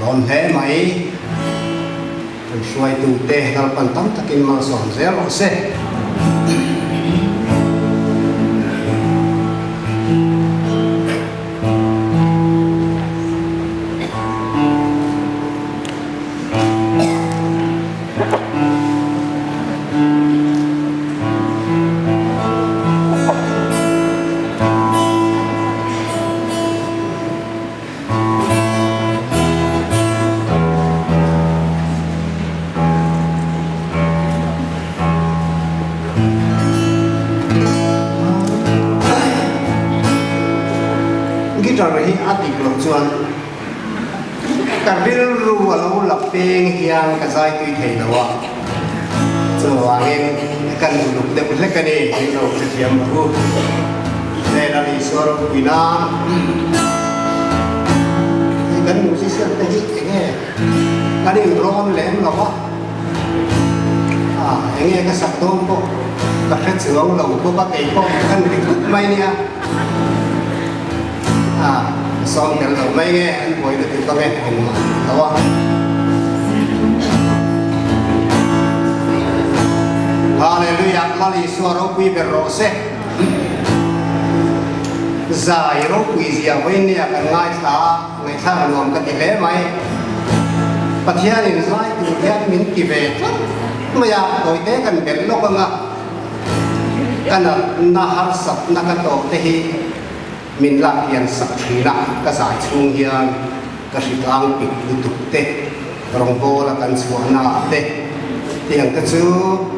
ron he mai suai tu te kal pan tam takin ma som zero se hi atik lo chuan karbil ru alo lapeng hiang ka zai tui thei lawa so angin kan luk de le ka ni lo se thiam ru ne la li soro pina kan mu si se te hi nge ka ni ron lem lawa nge ka sak tom ko ka khet chuang lo ko ka te ko kan ri khut mai nia xong cái đầu mấy nghe anh quay được có nghe hình mà đúng không? Hallelujah, mali suara kui berose. Zai ro kui zia ini akan ngai tha luam ka tile mai. Pathian in zai tu dia min ki ve. Maya koi te kan bel lo ka nga. Kana na har sat na ka to te hi min lạc hiền sắc thủy nặng các giải chung hiền các sự tăng bị tụt tê rong bò là cần sửa nạ tê tiền cái chữ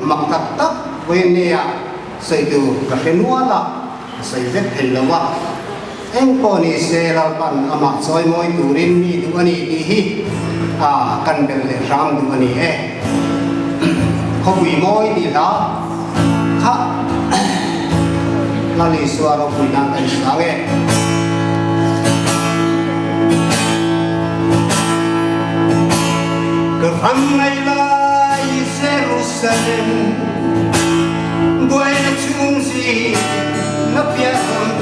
mặc tập tấp với nè xây từ các cái núa là xây vết hình là what em có ni xe là bạn ama soi môi tủ rin mi tủ anh đi hi cần bên lề ram tủ anh he không bị môi thì đó khác là lý do nó cũng đang đánh sáng ấy. Cái phần này là Jerusalem, quay nó chung gì nó biết không